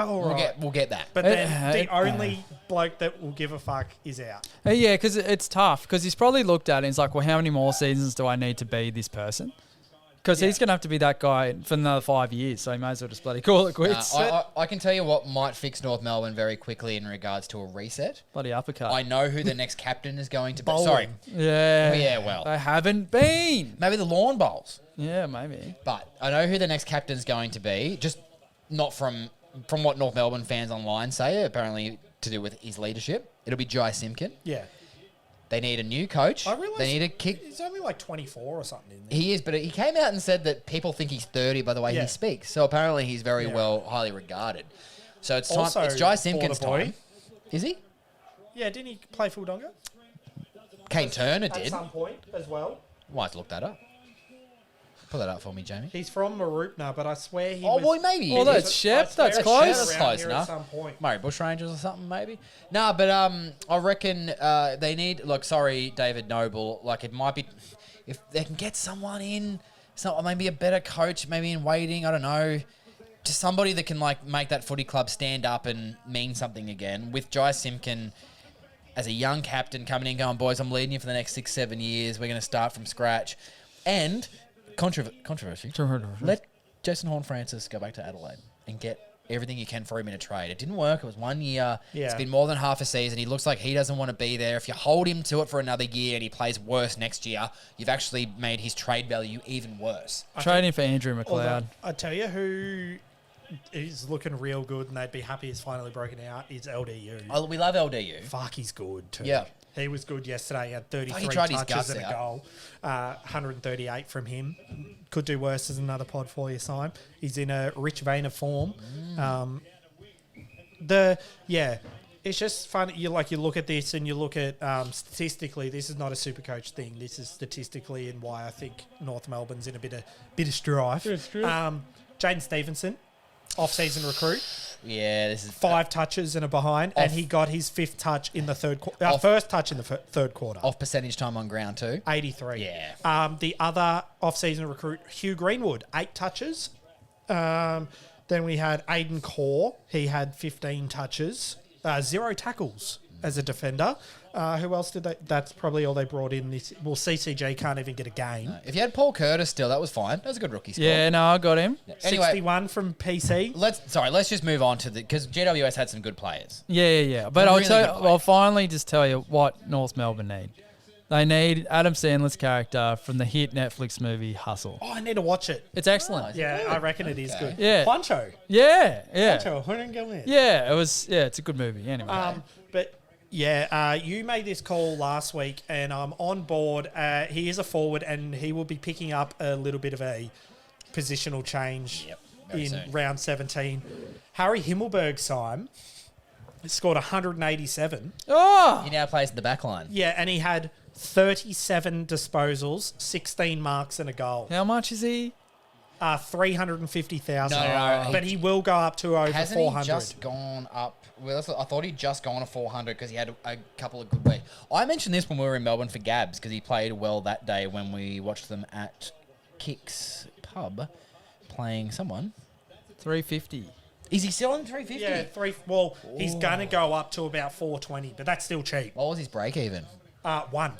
all right. We'll get that. But then the only bloke that will give a fuck is out. Yeah, because it's tough. Because he's probably looked at it and he's like, well, how many more seasons do I need to be this person? Because he's going to have to be that guy for another 5 years. So he may as well just bloody call it quits. I can tell you what might fix North Melbourne very quickly in regards to a reset. Bloody uppercut. I know who the next captain is going to be. Bowling. Sorry. Yeah. Yeah, well. They haven't been. Maybe the Lawn Bowls. Yeah, maybe. But I know who the next captain's going to be, just not from what North Melbourne fans online say, apparently to do with his leadership. It'll be Jai Simpkin. Yeah. They need a new coach. I realised They need a kick. He's only like 24 or something, isn't he? He is, but he came out and said that people think he's 30 by the way Yeah. he speaks. So apparently he's very Yeah. highly regarded. So it's time. Also, It's Jai Simpkin's Border boy. time. Is he? Yeah, didn't he play full donga? Kane Turner At did. some point as well. Might have to look that up. Pull that up for me, Jamie. He's from Marupna, but I swear he Oh, was... boy, maybe he Oh, is. that's Shep. I swear That's it's close. around That's close here enough. At some point. Murray Bushrangers or something, maybe. No, but I reckon they need. Look, sorry, David Noble. Like it might be, if they can get someone in, maybe a better coach, maybe in waiting. I don't know, just somebody that can like make that footy club stand up and mean something again. With Jai Simpkin as a young captain coming in, going, boys, I'm leading you for the next 6-7 years. We're going to start from scratch, and controversy. Let Jason Horne-Francis go back to Adelaide and get everything you can for him in a trade. It didn't work. It was 1 year. Yeah. It's been more than half a season. He looks like he doesn't want to be there. If you hold him to it for another year and he plays worse next year, you've actually made his trade value even worse. Trading for Andrew McLeod. Although, I tell you who is looking real good and they'd be happy he's finally broken out is LDU. Oh, we love LDU. Fuck, he's good too. Yeah. He was good yesterday. He had 33 He tried his touches guts and a out. goal. 138 from him. Could do worse as another pod for you, Simon. He's in a rich vein of form. It's just fun. You look at this and you look at statistically. This is not a SuperCoach thing. This is statistically and why I think North Melbourne's in a bit of strife. Jaden Stevenson, off-season recruit. Yeah, this is 5 touches and a behind, and he got his 5th touch in the third quarter. First touch in the third quarter. off percentage time on ground too. 83. Yeah. The other off-season recruit, Hugh Greenwood, 8 touches. Then we had Aiden Core. He had 15 touches, 0 tackles as a defender. Who else did they? That's probably all they brought in. CCG can't even get a game. If you had Paul Curtis still, that was fine. That was a good rookie score. Yeah, no, I got him. Anyway, 61 from PC. let's just move on to because GWS had some good players. Yeah. But I'll finally just tell you what North Melbourne need. They need Adam Sandler's character from the hit Netflix movie Hustle. Oh, I need to watch it. It's excellent. Yeah, I reckon it is good. Yeah. Pancho. Yeah. Pancho, who didn't go in? Yeah, it was. Yeah, it's a good movie. Anyway. But yeah, you made this call last week, and I'm on board. He is a forward, and he will be picking up a little bit of a positional change in soon. round 17. Harry Himmelberg, Simon, scored 187. Oh, He now plays in the back line. Yeah, and he had 37 disposals, 16 marks, and a goal. how much is he? 350,000. No. But he will go up to over Hasn't 400. he just gone up? Well, I thought he'd just gone to 400 because he had a couple of good weeks. I mentioned this when we were in Melbourne for Gabs because he played well that day when we watched them at Kicks Pub playing someone. 350. Is he still on 350? Yeah, well, he's going to go up to about 420, but that's still cheap. What was his break even? 1.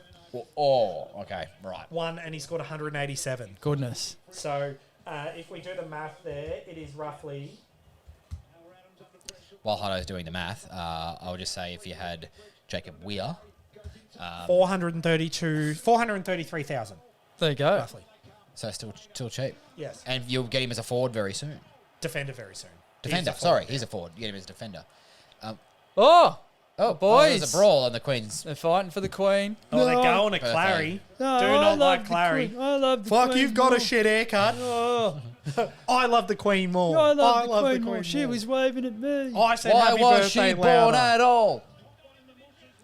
Oh, okay, right. 1, and he scored 187. Goodness. So if we do the math there, it is roughly... While Huddo's doing the math, I would just say if you had Jacob Weir... 433,000, There you go. roughly. So still cheap. Yes. And you'll get him as a forward very soon. Defender very soon. Defender, he's a forward. You get him as a defender. Oh, boys. There's a brawl on the Queen's. They're fighting for the Queen. Oh, they're going to Birthday. Clary. No, Do I not love like the Clary. Queen. I love the Fuck, Queen you've got more. a shit haircut. Oh, I love the Queen more. I love the Queen more. She was waving at me. I said Why happy was birthday she born louder. at all?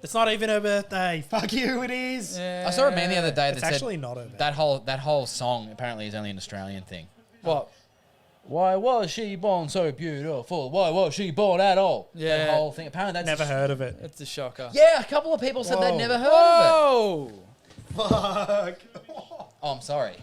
It's not even her birthday. Fuck you, it is. I saw a man the other day that It's said actually not her birthday. that whole song apparently is only an Australian thing. What? Why was she born so beautiful? Why was she born at all? Yeah. That whole thing. Apparently that's Never heard of it. It's a shocker. Yeah, a couple of people said Whoa. they'd never heard of Oh! Fuck. it. Oh, I'm sorry.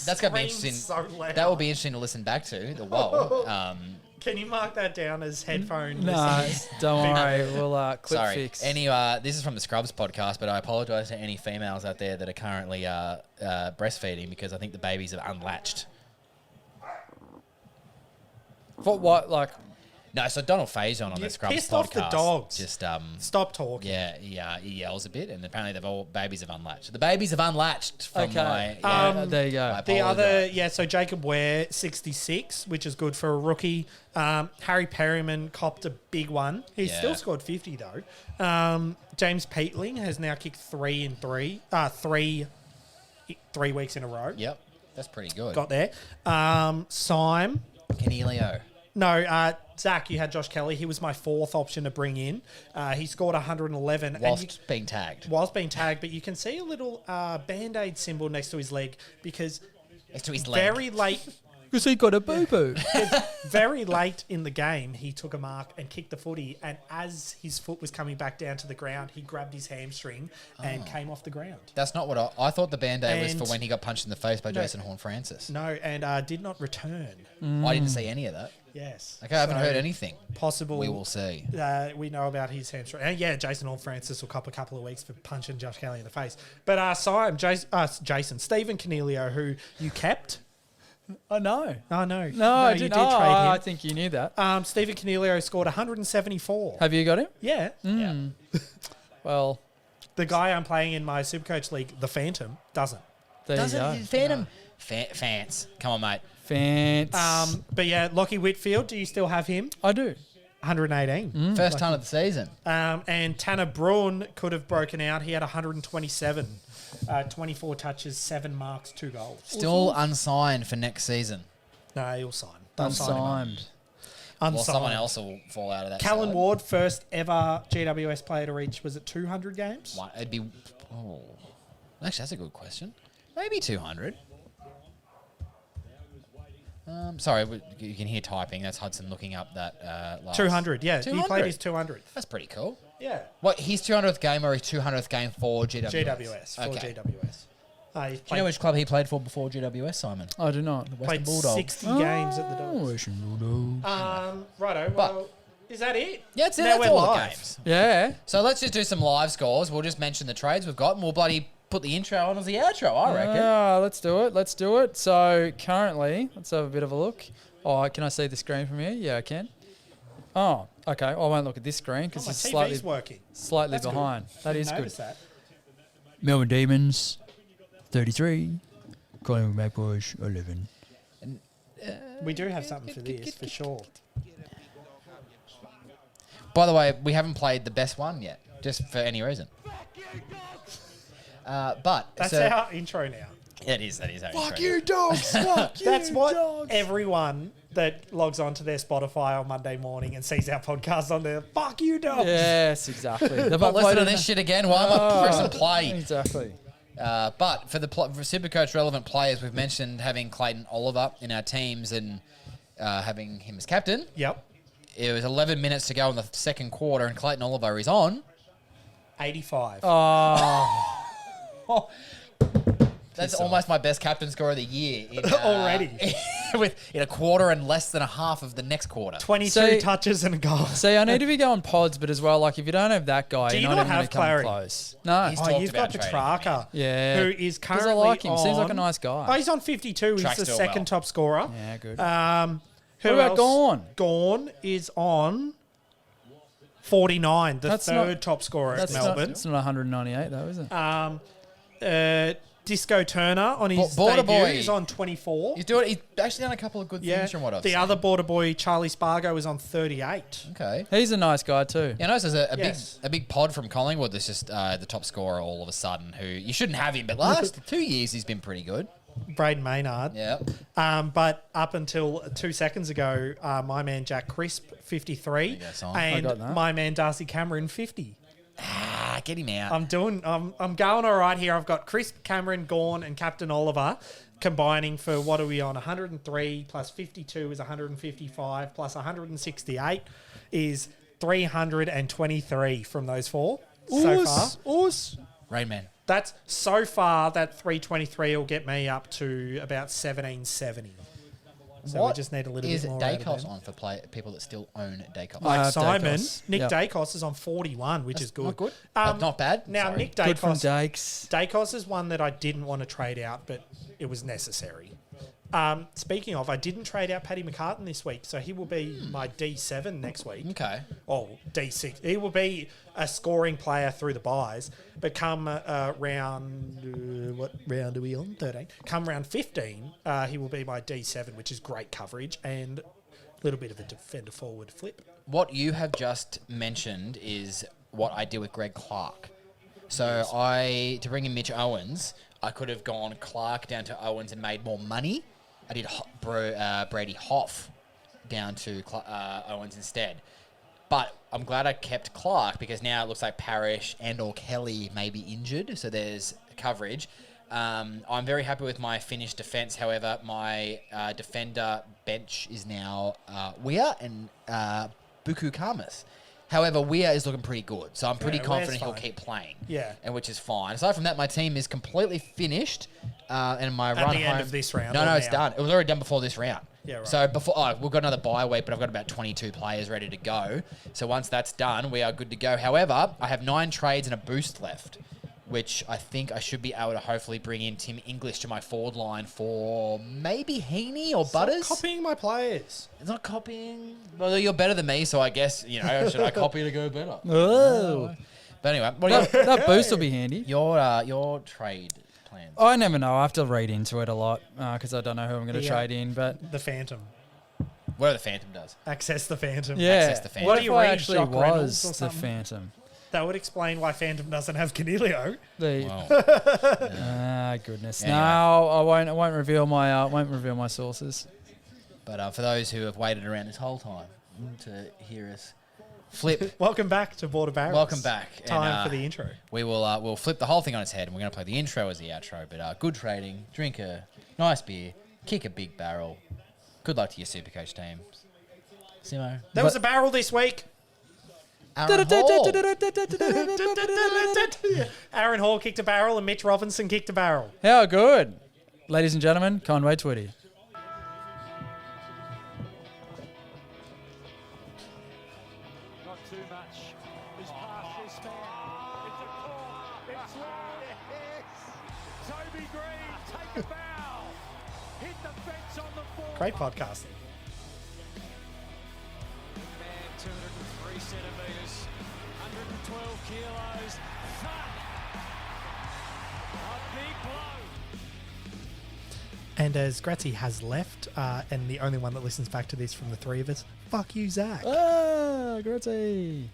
That's gonna be Screams interesting. so loud. That will be interesting to listen back to. The whoa. Can you mark that down as headphone No, listeners? don't worry. We'll clip Sorry. fix. This is from the Scrubs podcast, but I apologise to any females out there that are currently breastfeeding because I think the babies are unlatched. For what? Like, No, so Donald Faison on You the Scrubs pissed podcast off the dogs. just Stop talking. yeah, he yells a bit, and apparently they've all babies have unlatched. The babies have unlatched from okay. my. There you go. I The other, apologise. so Jacob Ware, 66, which is good for a rookie. Harry Perryman copped a big one. He's Yeah. still scored 50, though. James Peatling has now kicked 3 weeks in a row. Yep, that's pretty good. Got there. Syme. Canelio. No, Zach, you had Josh Kelly. He was my 4th option to bring in. He scored 111. Whilst being tagged. Whilst being tagged, but you can see a little Band-Aid symbol next to his leg because Next to his leg. very late... Because he got a boo-boo. Very late in the game, he took a mark and kicked the footy. And as his foot was coming back down to the ground, he grabbed his hamstring and came off the ground. That's not what I thought the Band-Aid was And- for when he got punched in the face by Jason Horn-Francis. No, and did not return. I didn't see any of that. Yes. Okay, I haven't So, heard anything. Possible. We will see. We know about his hamstring. And yeah, Jason Horn-Francis will cop a couple of weeks for punching Josh Kelly in the face. But Stephen Canelio, who you kept. I know. Oh, no. No, I you didn't. did trade I him. think you knew that. Stephen Canelio scored 174. Have you got him? Yeah. Yeah. Well, The guy I'm playing in my Supercoach league, the Phantom, doesn't. there you go. Phantom? Fans. Come on, mate. Fans. But yeah, Lockie Whitfield, do you still have him? I do. 118. First time of the season. And Tanner Bruin could have broken out. He had 127. 24 touches, 7 marks, 2 goals. Still unsigned for next season. No, he'll sign. They'll sign him up. Unsigned. Unsigned. Well, someone else will fall out of that. Callan side. Ward, first ever GWS player to reach, was it 200 games? It'd be. Oh, actually, that's a good question. Maybe 200. Sorry, you can hear typing. That's Hudson looking up that last. 200, yeah. 200. He played his 200th. That's pretty cool. Yeah. What, his 200th game or his 200th game for GWS? GWS, for Okay. GWS. He's Do you know which club he played for before GWS, Simon? I do not. Western played Bulldogs. 60 games at the Dogs. Western Bulldogs. Righto, well, is that it? Yeah, that's it. Now That's we're all the live. games. Yeah. So let's just do some live scores. We'll just mention the trades we've got, and we'll bloody put the intro on as the outro, I reckon. Let's do it. Let's do it. So currently, let's have a bit of a look. Oh, can I see the screen from here? Yeah, I can. Oh, okay. I won't look at this screen because My it's TV's working. slightly That's good. behind. That is Notice good. that. Melbourne Demons, 33. Collingwood Magpies, 11. We do have something for this, for sure. By the way, we haven't played the best one yet, just for any reason. But That's so, our intro now. That is our intro. Fuck you, dogs! Fuck you, That's what dogs! everyone that logs on to their Spotify on Monday morning and sees our podcast on there, fuck you, dogs. Yes, exactly. They've But listen to uploaded- this shit again while I'm pressing play. Exactly. But for the for SuperCoach relevant players, we've mentioned having Clayton Oliver in our teams and having him as captain. Yep. It was 11 minutes to go in the second quarter, and Clayton Oliver is on. 85. Oh, That's almost my best captain score of the year. In, Already. in a quarter and less than a half of the next quarter. 22 See- touches and a goal. see, I need to be going pods, but as well, like if you don't have that guy, Do you you're not not even going have to come Clary? close. No, He's Oh, talked you've got about trading Petrarca. yeah, Who is 'Cause currently I like him. on... Seems like a nice guy. Oh, he's on 52. He's Tracks the still second well. top scorer. Yeah, good. Who What about else? Gawn? Gawn is on 49, the That's third not- top scorer at That's Melbourne. It's not 198 though, is it? Disco Turner on his Border debut Boy. is on 24. He's actually done a couple of good Yeah, things from what I've the seen. other border boy, Charlie Spargo, is on 38. Okay. He's a nice guy too. Yeah, I noticed there's Yes. a big pod from Collingwood that's just the top scorer all of a sudden, who you shouldn't have him, but last 2 years he's been pretty good. Braden Maynard. Yeah. But up until 2 seconds ago, my man Jack Crisp, 53, There you go, Simon. I got and that. my man Darcy Cameron, 50. Get him out. I'm going all right here. I've got Crisp, Cameron, Gawn, and Captain Oliver combining for, what are we on? 103 plus 52 is 155 plus 168 is 323 from those four so far. Rain Man. That's so far that 323 will get me up to about 1770. So we just need a little is bit more. out of Dacos them. on for people that still own Dacos? I Like have Simon, Dacos. Nick Yep. Dacos is on 41, which is good. Not good. Um, Not bad. Now, Sorry. Nick Good from Dacos, Dakes. Dacos is one that I didn't want to trade out, but it was necessary. Speaking of, I didn't trade out Paddy McCartan this week, so he will be my D7 next week. Okay. Oh, D6. He will be a scoring player through the buys, but come round... what round are we on? 13. Come round 15, he will be my D7, which is great coverage and a little bit of a defender forward flip. What you have just mentioned is what I did with Greg Clark. So to bring in Mitch Owens, I could have gone Clark down to Owens and made more money. I did Brady Hoff down to Owens instead. But I'm glad I kept Clark because now it looks like Parrish and or Kelly may be injured, so there's coverage. I'm very happy with my finished defence. However, my defender bench is now Weir and Buku Kamas. However, Weir is looking pretty good, so I'm pretty Yeah, confident Weir's he'll fine. keep playing. Yeah. And which is fine. Aside from that, my team is completely finished, and my run the home. end of this round No, or no, it's now? done. It was already done before this round. Yeah, right. So we've got another bye week, but I've got about 22 players ready to go. So once that's done, we are good to go. However, I have 9 trades and a boost left, which I think I should be able to hopefully bring in Tim English to my forward line for maybe Heaney or Butters. Copying my players. It's not copying. Well, you're better than me, so I guess, should I copy to go better? Oh, But anyway, what are that boost will be handy. your trade plans? I never know. I have to read into it a lot because I don't know who I'm going to Yeah. trade in. But The Phantom. Whatever the Phantom does. Access the Phantom. yeah, Access the Phantom. what What do if you I read, actually Jock Reynolds or was the something? Phantom? That would explain why Phantom doesn't have Canelio. Ah, goodness. Anyway. No, I won't reveal my sources. But for those who have waited around this whole time, to hear us flip. Welcome back to Border Barrels. Welcome back. Time for the intro. We will we'll flip the whole thing on its head, and we're going to play the intro as the outro. But good trading, drink a nice beer, kick a big barrel. Good luck to your SuperCoach teams. Simmo. There was a barrel this week. Aaron Hall. Aaron Hall kicked a barrel and Mitch Robinson kicked a barrel. How good. Ladies and gentlemen, Conway Twitty. Not too much is past this man. It's a call. It's long. Toby Green, take a bow. Hit the fence on the floor. Great podcasting. Man, 203 centimetres, 112 kilos. Thud. A big blow. And as Gratzy has left, and the only one that listens back to this from the three of us, fuck you, Zach. Ah, Gratzy.